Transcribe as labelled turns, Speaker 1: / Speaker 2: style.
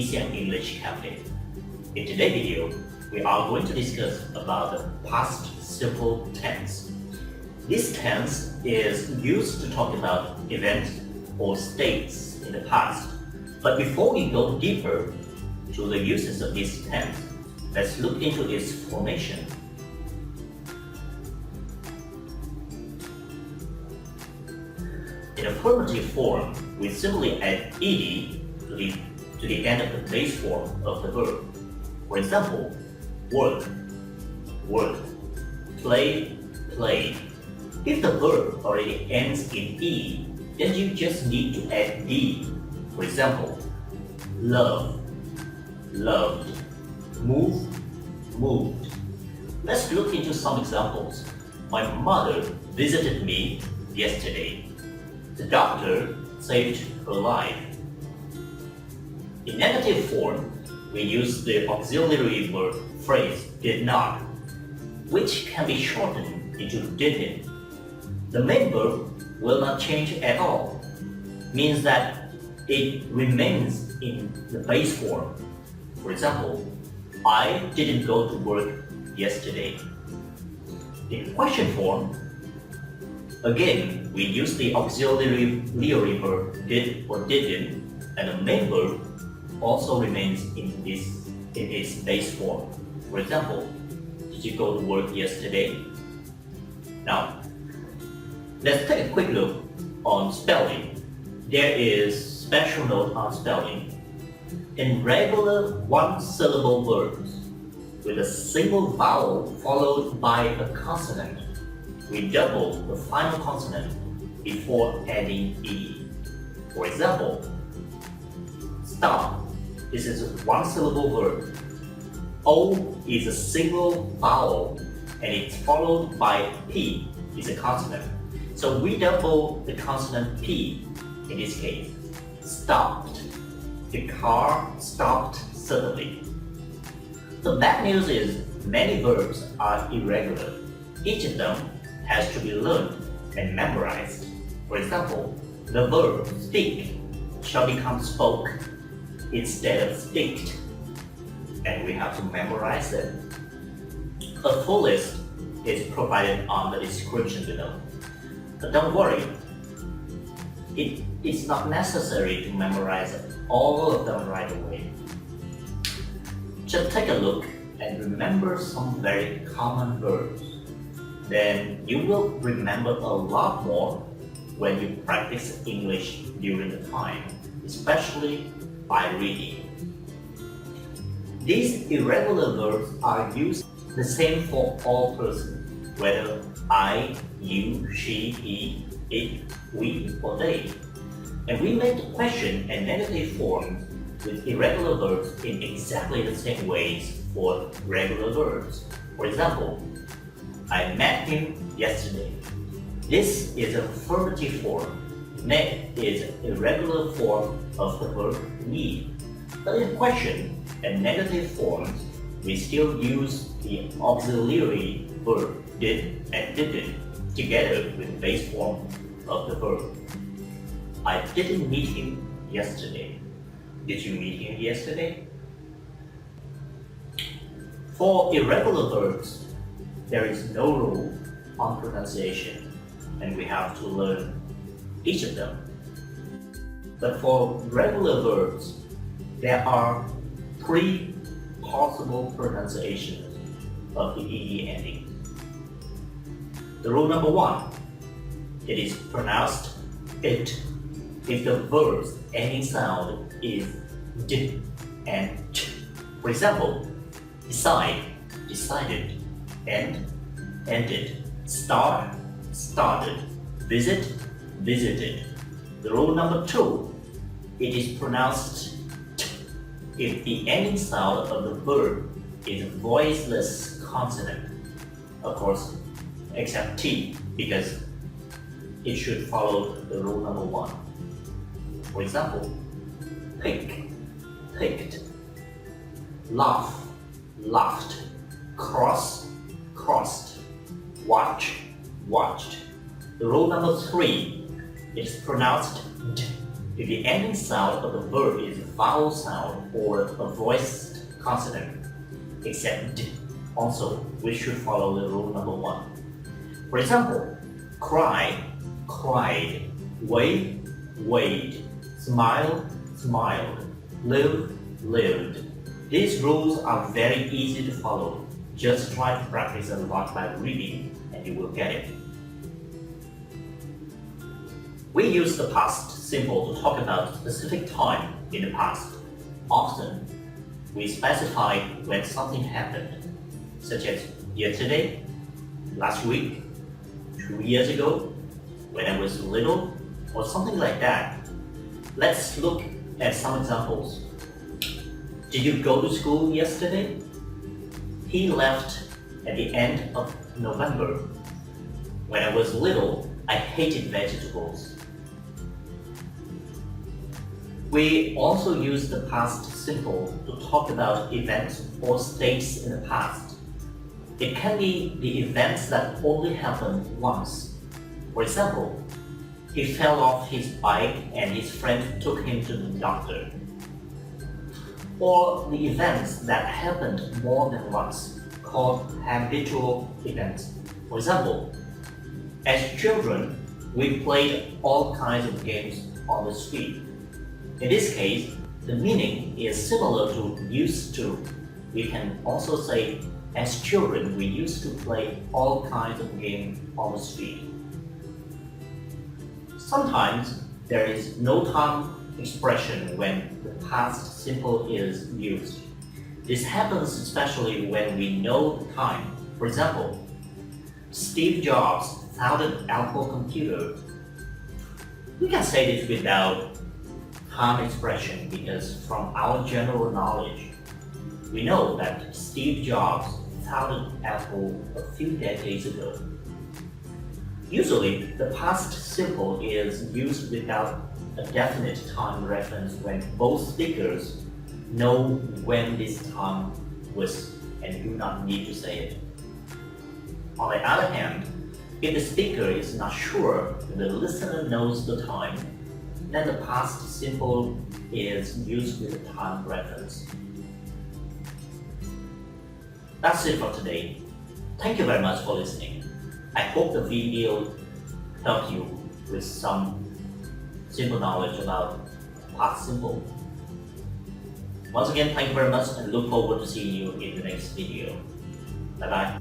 Speaker 1: ECM English Cafe. In today's video, we are going to discuss about the past simple tense. This tense is used to talk about events or states in the past. But before we go deeper to the uses of this tense, let's look into its formation. In affirmative form, we simply add ed to the end of the base form of the verb. For example, work, worked, play, played. If the verb already ends in e, then you just need to add d. For example, love, loved, move, moved. Let's look into some examples. My mother visited me yesterday. The doctor saved her life. In negative form, we use the auxiliary verb phrase did not, which can be shortened into didn't. The main verb will not change at all, means that it remains in the base form. For example, I didn't go to work yesterday. In question form, again, we use the auxiliary verb did or didn't, and the main verb also remains in its base form. For example, did you go to work yesterday? Now, let's take a quick look on spelling. There is special note on spelling. In regular one-syllable verbs with a single vowel followed by a consonant, we double the final consonant before adding e. For example, stop. This is a one-syllable verb. O is a single vowel and it's followed by p, is a consonant. So we double the consonant p in this case. Stopped. The car stopped suddenly. The bad news is many verbs are irregular. Each of them has to be learned and memorized. For example, the verb speak shall become spoke instead of sticked, and we have to memorize it. A full list is provided on the description below. But don't worry, it's not necessary to memorize all of them right away. Just take a look and remember some very common verbs. Then you will remember a lot more when you practice English during the time, especially by reading. These irregular verbs are used the same for all persons, whether I, you, she, he, it, we, or they. And we make the question and negative forms with irregular verbs in exactly the same ways for regular verbs. For example, I met him yesterday. This is an affirmative form. Met is an irregular form of the verb meet. But in question and negative forms, we still use the auxiliary verb did and didn't together with the base form of the verb. I didn't meet him yesterday. Did you meet him yesterday? For irregular verbs, there is no rule on pronunciation, and we have to learn each of them. But for regular verbs, there are three possible pronunciations of the EE ending. The rule number one, it is pronounced it if the verb's ending sound is d and ch. For example, decide, decided, end, ended, start, started, visit, visited. The rule number two, it is pronounced t if the ending sound of the verb is a voiceless consonant. Of course, except t, because it should follow the rule number one. For example, pick, picked, laugh, laughed, cross, crossed, watch, watched. The rule number three is pronounced d if the ending sound of the verb is vowel sound or a voiced consonant, except D. Also, we should follow the rule number 1. For example, cry, cried, wait, weighed, smile, smiled, live, lived. These rules are very easy to follow. Just try to practice a lot by reading and you will get it. We use the past simple to talk about a specific time in the past. Often, we specify when something happened, such as yesterday, last week, 2 years ago, when I was little, or something like that. Let's look at some examples. Did you go to school yesterday? He left at the end of November. When I was little, I hated vegetables. We also use the past simple to talk about events or states in the past. It can be the events that only happened once. For example, he fell off his bike and his friend took him to the doctor. Or the events that happened more than once, called habitual events. For example, as children, we played all kinds of games on the street. In this case, the meaning is similar to used to. We can also say, as children, we used to play all kinds of games on the street. Sometimes there is no time expression when the past simple is used. This happens especially when we know the time. For example, Steve Jobs founded Apple Computer. We can say this without time expression because from our general knowledge, we know that Steve Jobs founded Apple a few decades ago. Usually, the past simple is used without a definite time reference when both speakers know when this time was and do not need to say it. On the other hand, if the speaker is not sure if the listener knows the time, then the past simple is used with a time reference. That's it for today. Thank you very much for listening. I hope the video helped you with some simple knowledge about past simple. Once again, thank you very much and look forward to seeing you in the next video. Bye bye.